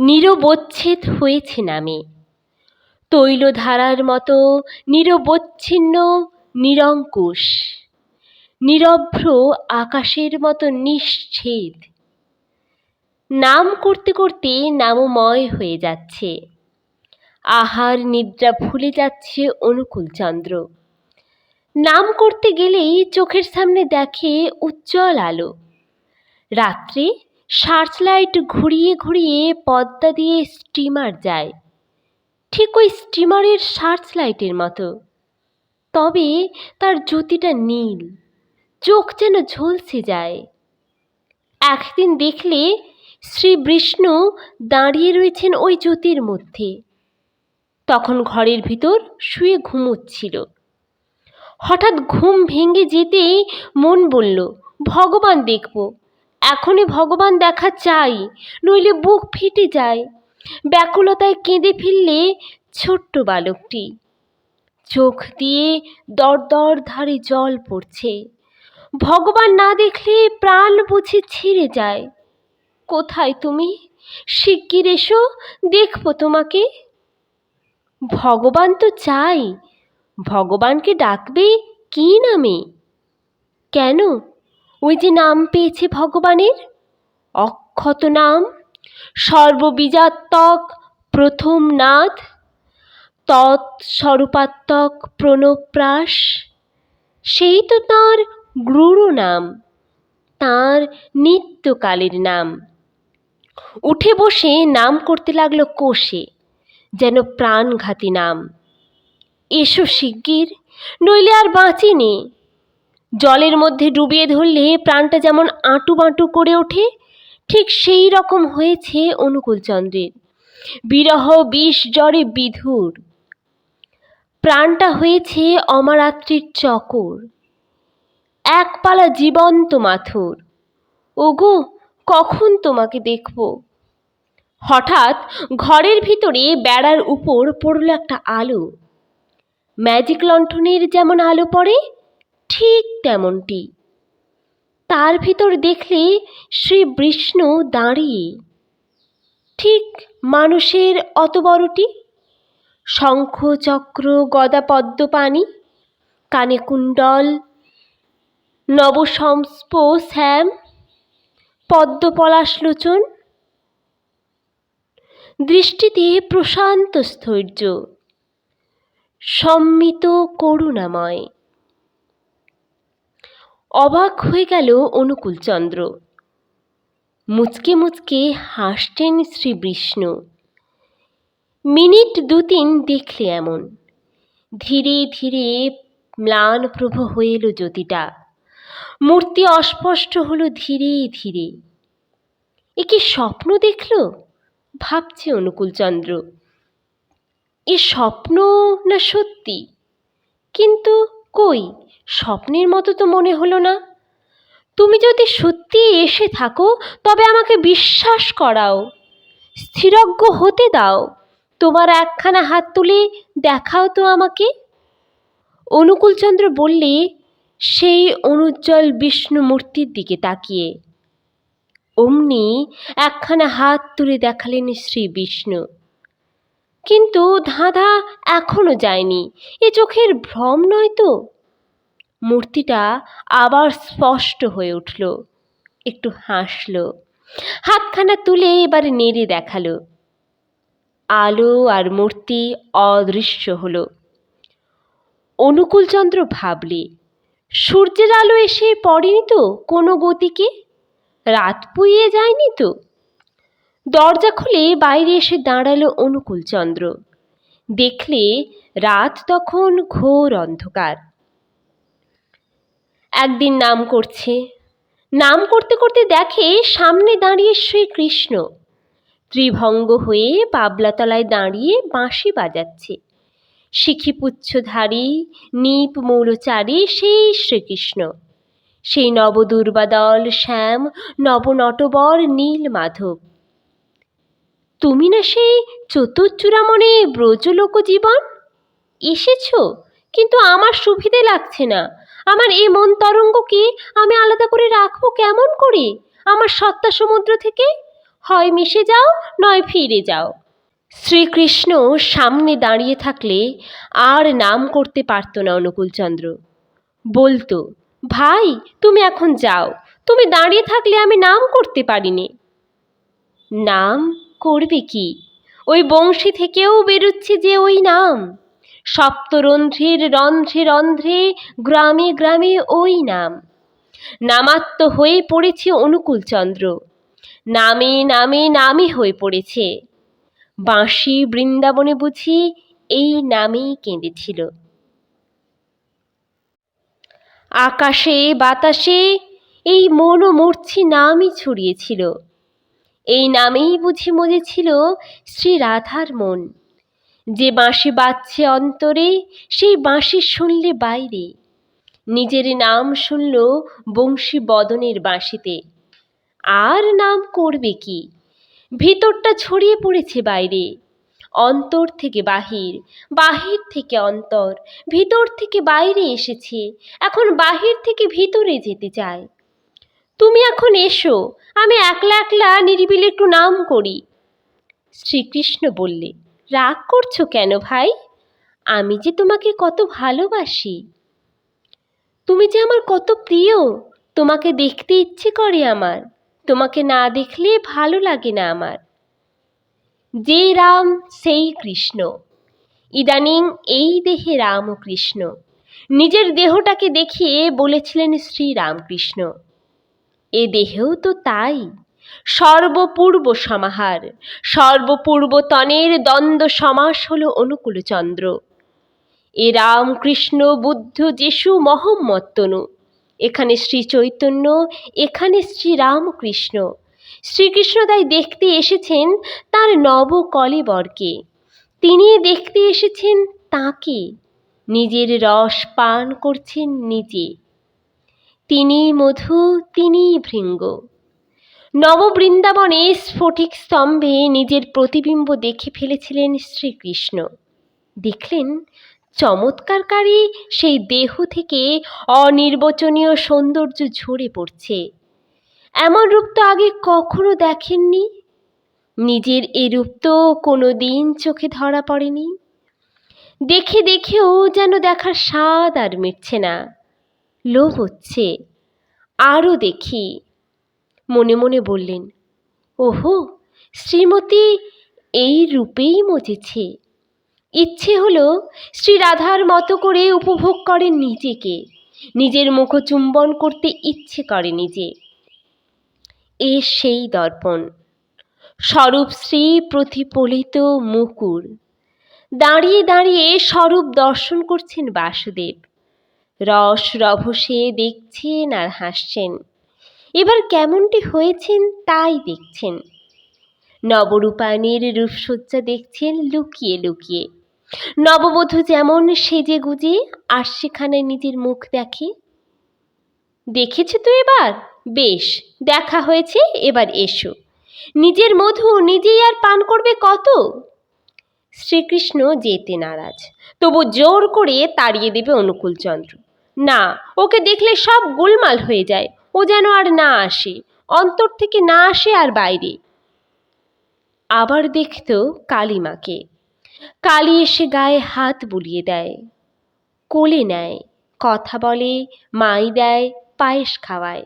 নিরবচ্ছেদ হয়েছে নামে, তৈলধারার মতো নিরবচ্ছিন্ন নিরঙ্কুশ, নিরভ্র আকাশের মতো নিশ্ছেদ। নাম করতে করতে নামময় হয়ে যাচ্ছে, আহার নিদ্রা ভুলে যাচ্ছে অনুকূলচন্দ্র। নাম করতে গেলেই চোখের সামনে দেখে উজ্জ্বল আলো। রাত্রে সার্চ লাইট ঘুরিয়ে ঘুরিয়ে পদ্মা দিয়ে স্টিমার যায়, ঠিক ওই স্টিমারের সার্চ লাইটের মতো, তবে তার জ্যোতিটা নীল, চোখ যেন ঝলসে যায়। একদিন দেখলে শ্রী বিষ্ণু দাঁড়িয়ে রয়েছেন ওই জ্যোতির মধ্যে। তখন ঘরের ভিতর শুয়ে ঘুমোচ্ছিল। হঠাৎ ঘুম ভেঙে যেতেই মন বলল, ভগবান দেখব, এখনই ভগবান দেখা চাই, নইলে বুক ফেটে যায়। ব্যাকুলতায় কেঁদে ফেললে ছোট্ট বালকটি। চোখ দিয়ে দরদর ধারে জল পড়ছে। ভগবান না দেখলে প্রাণ বুঝি ছিঁড়ে যায়। কোথায় তুমি? শিগগির এসো, দেখব তোমাকে। ভগবান তো চাই, ভগবানকে ডাকবে কি নামে? কেন? ওই যে নাম পেয়েছে ভগবানের, অক্ষত নাম, সর্ববীজাত্মক প্রথম নাদ, তৎস্বরূপাত্মক প্রণপ্রাস। সেই তো তাঁর গুরু নাম, তাঁর নিত্যকালের নাম। উঠে বসে নাম করতে লাগলো কোষে, যেন প্রাণঘাতী নাম। এসো শিগগির, নইলে আর বাঁচিনি। জলের মধ্যে ডুবিয়ে ধরলে প্রাণটা যেমন আঁটু বাঁটু করে ওঠে, ঠিক সেই রকম হয়েছে অনুকূলচন্দ্রের। বিরহ বিষ জ্বরে বিধুর, প্রাণটা হয়েছে অমরাত্রির চকর, একপালা জীবন্ত মাথুর। ওগো, কখন তোমাকে দেখব? হঠাৎ ঘরের ভিতরে বেড়ার উপর পড়ল একটা আলো। ম্যাজিক লণ্ঠনের যেমন আলো পড়ে, ঠিক তেমনটি। তার ভিতর দেখলে শ্রী বিষ্ণু দাঁড়িয়ে, ঠিক মানুষের অত বড়টি, শঙ্খ চক্র গদা পদ্ম পানি, কানে কুণ্ডল, নবসংস্প শ্যাম, পদ্ম পলাশ লোচন, দৃষ্টিতে প্রশান্ত স্থৈর্য, সম্মিত করুণাময়। অবাক হয়ে গেল অনুকূলচন্দ্র। মুচকে মুচকে হাসছেন শ্রী বিষ্ণু। মিনিট দু তিন দেখলে এমন। ধীরে ধীরে ম্লান প্রভ হয়ে এলো জ্যোতিটা, মূর্তি অস্পষ্ট হলো ধীরে ধীরে। এ কি স্বপ্ন দেখল, ভাবছে অনুকূলচন্দ্র। এ স্বপ্ন না সত্যি? কিন্তু কই, স্বপ্নের মতো তো মনে হলো না। তুমি যদি সত্যি এসে থাকো, তবে আমাকে বিশ্বাস করাও, স্থিরজ্ঞ হতে দাও। তোমার একখানা হাত তুলে দেখাও তো আমাকে। অনুকূলচন্দ্র বললে, সেই অনুজ্জ্বল বিষ্ণু মূর্তির দিকে তাকিয়ে। অমনি একখানা হাত তুলে দেখালেন শ্রী বিষ্ণু। কিন্তু ধাঁধা এখনো যায়নি, এ চোখের ভ্রম নয় তো? মূর্তিটা আবার স্পষ্ট হয়ে উঠল, একটু হাসল, হাতখানা তুলে এবার নেড়ে দেখালো। আলো আর মূর্তি অদৃশ্য হলো। অনুকূলচন্দ্র ভাবলে, সূর্যের আলো এসে পড়েনি তো কোনো গতিকে, রাত পুইয়ে যায়নি তো। দরজা খুলে বাইরে এসে দাঁড়ালো অনুকূলচন্দ্র। দেখলে রাত তখন ঘোর অন্ধকার। একদিন নাম করছে, নাম করতে করতে দেখে সামনে দাঁড়িয়ে শ্রীকৃষ্ণ। ত্রিভঙ্গ হয়ে পাবলাতলায় দাঁড়িয়ে বাঁশি বাজাচ্ছে। শিখিপুচ্ছধারী নিপ মৌলচারী সেই শ্রীকৃষ্ণ। সেই নবদুর্বাদল শ্যাম, নবনটবর নীল মাধব। তুমি না সেই চতুর্চূড়ামণি ব্রজলোক জীবন? এসেছ, কিন্তু আমার সুবিধে লাগছে না। আমার এই মন তরঙ্গকে আমি আলাদা করে রাখবো কেমন করে আমার সত্তা সমুদ্র থেকে? হয় মিশে যাও, নয় ফিরে যাও। শ্রীকৃষ্ণ সামনে দাঁড়িয়ে থাকলে আর নাম করতে পারত না অনুকূলচন্দ্র। বলতো, ভাই তুমি এখন যাও, তুমি দাঁড়িয়ে থাকলে আমি নাম করতে পারিনি। নাম করবে কি? ওই বংশী থেকেও বেরুচ্ছে যে ওই নাম। সপ্তরন্ধ্রের রন্ধ্রে রন্ধ্রে, গ্রামে গ্রামে ওই নাম। নামাত্ম হয়ে পড়েছে অনুকূলচন্দ্র, নামে নামে নামে হয়ে পড়েছে। বাঁশি বৃন্দাবনে বুঝি এই নামেই কেঁদেছিল। আকাশে বাতাসে এই মনোমূর্ছি নামই ছড়িয়েছিল। এই নামেই বুঝি মজেছিল শ্রী রাধার মন। যে বাঁশি বাজছে অন্তরে, সেই বাঁশি শুনলে বাইরে। নিজের নাম শুনল বংশী বদনের বাঁশিতে। আর নাম করবে কি? ভিতরটা ছড়িয়ে পড়েছে বাইরে। অন্তর থেকে বাহির, বাহির থেকে অন্তর, ভিতর থেকে বাইরে এসেছে, এখন বাহির থেকে ভিতরে যেতে চায়। তুমি এখন এসো, আমি একলা একলা নিরিবিলি একটু নাম করি। শ্রীকৃষ্ণ বললে, রাগ করছো কেন ভাই? আমি যে তোমাকে কত ভালোবাসি, তুমি যে আমার কত প্রিয়। তোমাকে দেখতে ইচ্ছে করে আমার, তোমাকে না দেখলে ভালো লাগে না আমার। যে রাম সেই কৃষ্ণ, ইদানিং এই দেহে রাম ও কৃষ্ণ। নিজের দেহটাকে দেখিয়ে বলেছিলেন শ্রীরামকৃষ্ণ, এ দেহেও তো তাই। সর্বপূর্ব সমাহার, সর্বপূর্বতনের দ্বন্দ্ব সমাস হল অনুকূলচন্দ্র। এ রামকৃষ্ণ বুদ্ধ যিশু মহম্মদ তনু। এখানে শ্রী চৈতন্য, এখানে শ্রীরামকৃষ্ণ। শ্রীকৃষ্ণ তাই দেখতে এসেছেন তার নবকলেবরকে। তিনি দেখতে এসেছেন তাঁকে, নিজের রস পান করছেন নিজে। তিনি মধু, তিনি ভৃঙ্গ। নববৃন্দাবনে স্ফটিক স্তম্ভে নিজের প্রতিবিম্ব দেখে ফেলেছিলেন শ্রীকৃষ্ণ। দেখলেন চমৎকারকারী সেই দেহ থেকে অনির্বচনীয় সৌন্দর্য ঝরে পড়ছে। এমন রূপ তো আগে কখনো দেখেননি। নিজের এ রূপ তো কোনো দিন চোখে ধরা পড়েনি। দেখে দেখেও যেন দেখার স্বাদ আর মিটছে না, লোভ হচ্ছে আরও দেখি। মনে মনে বললেন, ওহো, শ্রীমতী এই রূপেই মজেছে। ইচ্ছে হলো শ্রীরাধার মতো করে উপভোগ করেন নিজেকে, নিজের মুখ চুম্বন করতে ইচ্ছে করে নিজে। এ সেই দর্পণ, স্বরূপ শ্রী প্রতিফলিত মুকুর। দাঁড়িয়ে দাঁড়িয়ে স্বরূপ দর্শন করছেন বাসুদেব। রস রভসে দেখছেন আর হাসছেন। এবার কেমনটি হয়েছেন তাই দেখছেন। নবরূপায়ণের রূপসজ্জা দেখছেন লুকিয়ে লুকিয়ে। নববধূ যেমন সেজে গুজে আর সেখানে নিজের মুখ দেখে। দেখেছো তো এবার? বেশ, দেখা হয়েছে, এবার এসো। নিজের মধু নিজেই আর পান করবে কত? শ্রীকৃষ্ণ যেতে নারাজ, তবু জোর করে তাড়িয়ে দেবে অনুকূলচন্দ্র। না, ওকে দেখলে সব গোলমাল হয়ে যায়। ও যেন আর না আসে, অন্তর থেকে না আসে আর বাইরে। আবার দেখত কালীমাকে। কালী এসে গায়ে হাত বুলিয়ে দেয়, কোলে নেয়, কথা বলে, মাই দেয়, পায়েস খাওয়ায়।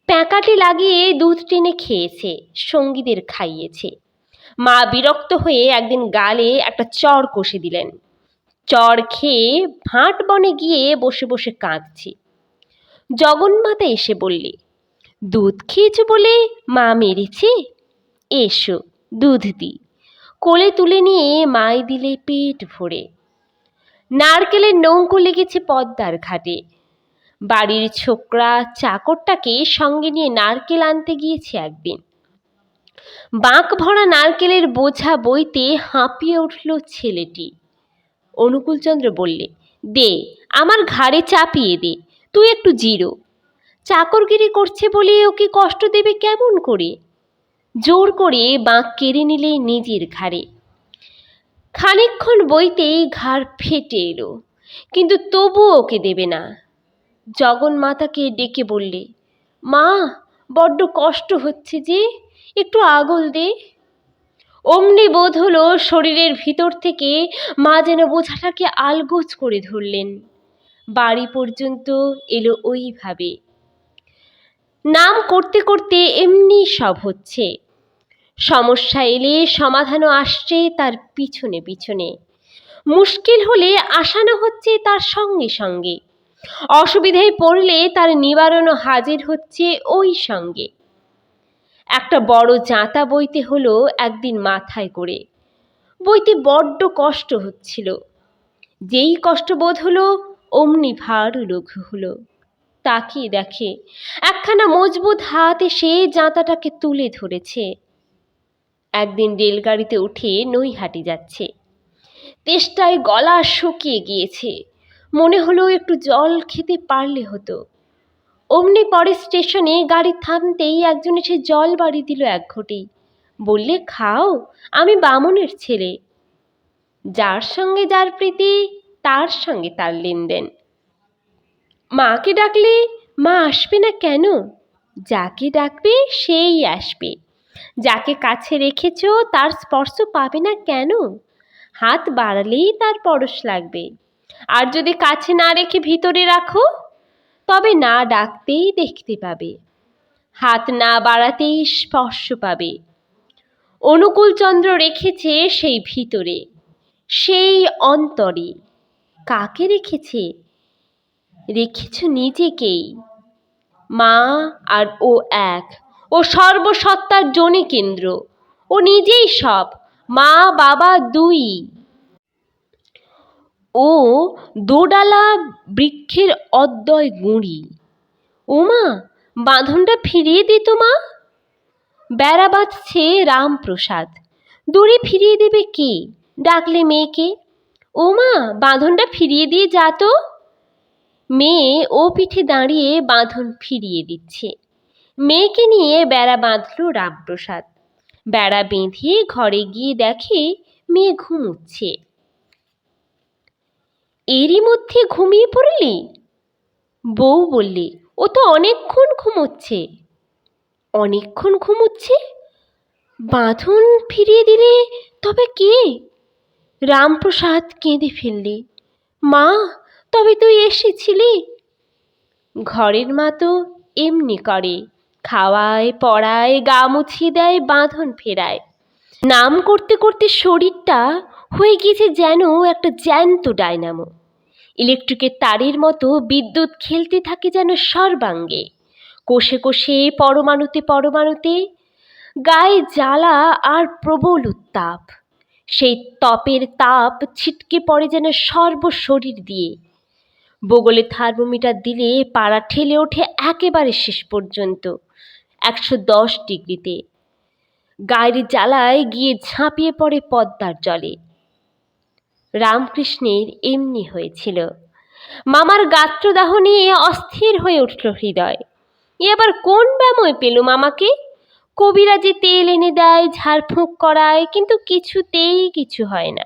প্যাঁকাটি লাগিয়ে দুধ টেনে খেয়েছে, সঙ্গীদের খাইয়েছে। মা বিরক্ত হয়ে একদিন গালে একটা চড় কষে দিলেন। চড় খেয়ে ভাট বনে গিয়ে বসে বসে কাঁদছি। জগন্মাতা এসে বললে, দুধ খেয়েছো বলে মা মেরেছে? এসো দুধ দিই। কোলে তুলে নিয়ে মাই দিলে পেট ভরে। নারকেলের নৌকো লেগেছে পদ্মার ঘাটে। বাড়ির ছোকরা চাকরটাকে সঙ্গে নিয়ে নারকেল আনতে গিয়েছে একদিন। বাঁক ভরা নারকেলের বোঝা বইতে হাঁপিয়ে উঠল ছেলেটি। অনুকূলচন্দ্র বললে, দে, আমার ঘাড়ে চাপিয়ে দে, তুই একটু জিরো। চাকরগিরি করছে বলে ওকে কষ্ট দেবে কেমন করে? জোর করে বাঁক কেড়ে নিলে নিজের ঘাড়ে। খানিকক্ষণ বইতেই ঘাড় ফেটে এলো, কিন্তু তবুও ওকে দেবে না। জগন্মাতাকে ডেকে বললে, মা, বড্ড কষ্ট হচ্ছে যে, একটু আগল দে। অমনি বোধ হলো শরীরের ভিতর থেকে মা যেন বোঝাটাকে আলগোজ করে ধরলেন। বাড়ি পর্যন্ত এলো ওইভাবে। নাম করতে করতে এমনি সব হচ্ছে। সমস্যা এলে সমাধানও আসছে তার পিছনে পিছনে। মুশকিল হলে আসানো হচ্ছে তার সঙ্গে সঙ্গে। অসুবিধায় পড়লে তার নিবারণও হাজির হচ্ছে ওই সঙ্গে। একটা বড় জাঁতা বইতে হলো একদিন মাথায় করে। বইতে বড্ড কষ্ট হচ্ছিল। যেই কষ্ট বোধ হলো অমনি ভার লঘু হলো। তাকিয়ে দেখে একখানা মজবুত হাত এসে জাঁতাটাকে তুলে ধরেছে। একদিন রেলগাড়িতে উঠে নৈহাটি যাচ্ছে। তেষ্টায় গলা শুকিয়ে গিয়েছে। মনে হলো একটু জল খেতে পারলে হতো। অমনি পরে স্টেশনে গাড়ি থামতেই একজন এসে জল বাড়ি দিল এক ঘটি। বললে, খাও, আমি বামুনের ছেলে। যার সঙ্গে যার প্রীতি তার সঙ্গে তার লেনদেন। মাকে ডাকলে মা আসবে না কেন? যাকে ডাকবে সেই আসবে। যাকে কাছে রেখেছ তার স্পর্শ পাবে না কেন? হাত বাড়ালেই তার পরশ লাগবে। আর যদি কাছে না রেখে ভিতরে রাখো, তবে না ডাকতেই দেখতে পাবে, হাত না বাড়াতেই স্পর্শ পাবে। অনুকূলচন্দ্র রেখেছে সেই ভিতরে, সেই অন্তরে। কাকে রেখেছে? রেখেছ নিজেকেই। মা আর ও এক, ও সর্বসত্তার জনি কেন্দ্র, ও নিজেই সব, মা বাবা দুই। ও দোডালা বৃক্ষের অদ্বয় গুঁড়ি। ও মা, বাঁধনটা ফিরিয়ে দিত মা। বেড়া বাঁধছে রামপ্রসাদ, দড়ি ফিরিয়ে দেবে কে? ডাকলে মেয়েকে, ও মা, বাঁধনটা ফিরিয়ে দিয়ে যা তো। মেয়ে ও পিঠে দাঁড়িয়ে বাঁধন ফিরিয়ে দিচ্ছে। মেয়েকে নিয়ে বেড়া বাঁধল রামপ্রসাদ। বেড়া বেঁধে ঘরে গিয়ে দেখে মেয়ে ঘুমুচ্ছে। এরই মধ্যে ঘুমিয়ে পড়লি? বউ বললে, ও তো অনেকক্ষণ ঘুমোচ্ছে। অনেকক্ষণ ঘুমোচ্ছে? বাঁধন ফিরিয়ে দিলে তবে কে? রামপ্রসাদ কেঁদে ফেললে, মা, তবে তুই এসেছিলি? ঘরের মা তো এমনি করে, খাওয়ায়, পড়ায়, গা মুছিয়ে দেয়, বাঁধন ফেরায়। নাম করতে করতে শরীরটা হয়ে গিয়েছে যেন একটা জ্যান্ত ডায়নামো। ইলেকট্রিকের তারের মতো বিদ্যুৎ খেলতে থাকে যেন সর্বাঙ্গে, কোষে কোষে, পরমাণুতে পরমাণুতে। গায়ে জ্বালা আর প্রবল উত্তাপ। সেই তপের তাপ ছিটকে পড়ে যেন সর্বশরীর দিয়ে। বগলে থার্মোমিটার দিলে পাড়া ঠেলে ওঠে একেবারে শেষ পর্যন্ত 110 ডিগ্রিতে। গায়ের জ্বালায় গিয়ে ঝাঁপিয়ে পড়ে পদ্মার জলে। রামকৃষ্ণের এমনি হয়েছিল। মামার গাত্রদাহ নিয়ে অস্থির হয়ে উঠল হৃদয়। এ আবার কোন ব্যামোয় পেল মামাকে? কবিরাজি তেল এনে দেয়, ঝাড়ফুঁক করায়, কিন্তু কিছুতেই কিছু হয় না।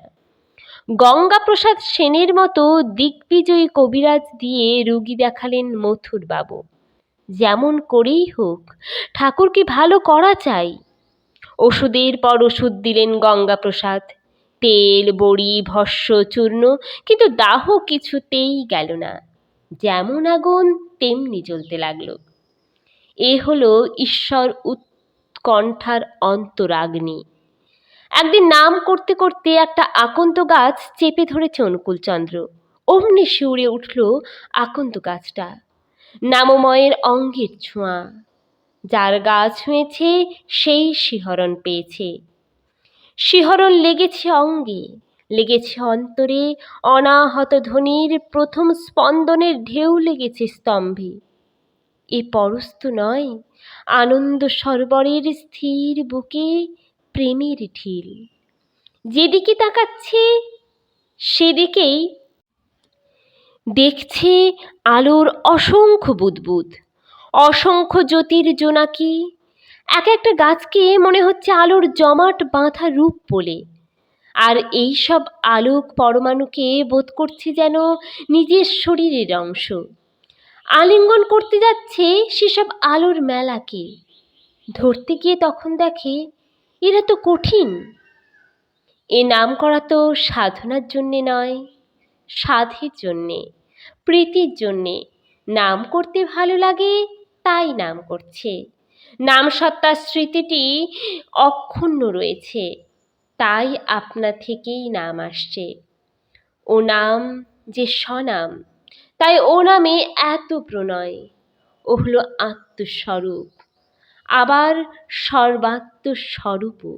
গঙ্গাপ্রসাদ সেনের মতো দিগ্বিজয়ী কবিরাজ দিয়ে রুগী দেখালেন মথুর বাবু। যেমন করেই হোক ঠাকুরকে ভালো করা চাই। ওষুধের পর ওষুধ দিলেন গঙ্গাপ্রসাদ, তেল, বড়ি, ভস্য, চূর্ণ, কিন্তু দাহ কিছুতেই গেল না। যেমন আগুন তেমনি জ্বলতে লাগলো। এ হলো ঈশ্বর উৎকণ্ঠার অন্তরাগ্নি। একদিন নাম করতে করতে একটা আকন্ত গাছ চেপে ধরেছে অনুকূলচন্দ্র। অমনি শিউরে উঠল আকন্ত গাছটা। নামময়ের অঙ্গের ছোঁয়া। যার গা ছুঁয়েছে সেই শিহরণ পেয়েছে। শিহরণ লেগেছে অঙ্গে, লেগেছে অন্তরে, অনাহত ধ্বনির প্রথম স্পন্দনের ঢেউ লেগেছে স্তম্ভে। এ পরস্ত নয়, আনন্দ সরোবরের স্থির বুকে প্রেমের ঢিল। যেদিকে তাকাচ্ছে সেদিকেই দেখছে আলোর অসংখ্য বুদবুদ, অসংখ্য জ্যোতির জোনাকি, এক একটা গাছকে মনে হচ্ছে আলোর জমাট বাঁধা রূপ বলে। আর এই সব আলোক পরমাণুকে বোধ করছে যেন নিজের শরীরের অংশ। আলিঙ্গন করতে যাচ্ছে সেসব আলোর মেলাকে। ধরতে গিয়ে তখন দেখে এরা তো কঠিন। এ নাম করা তো সাধনার জন্যে নয়, সাধের জন্যে, প্রীতির জন্যে। নাম করতে ভালো লাগে তাই নাম করছে। নাম সত্তার স্মৃতিটি অক্ষুণ্ণ রয়েছে, তাই আপনা থেকেই নাম আসছে। ও নাম যে স্বনাম, তাই ও নামে এত প্রণয়। ও হলো আত্মস্বরূপ, আবার সর্বাত্মস্বরূপও।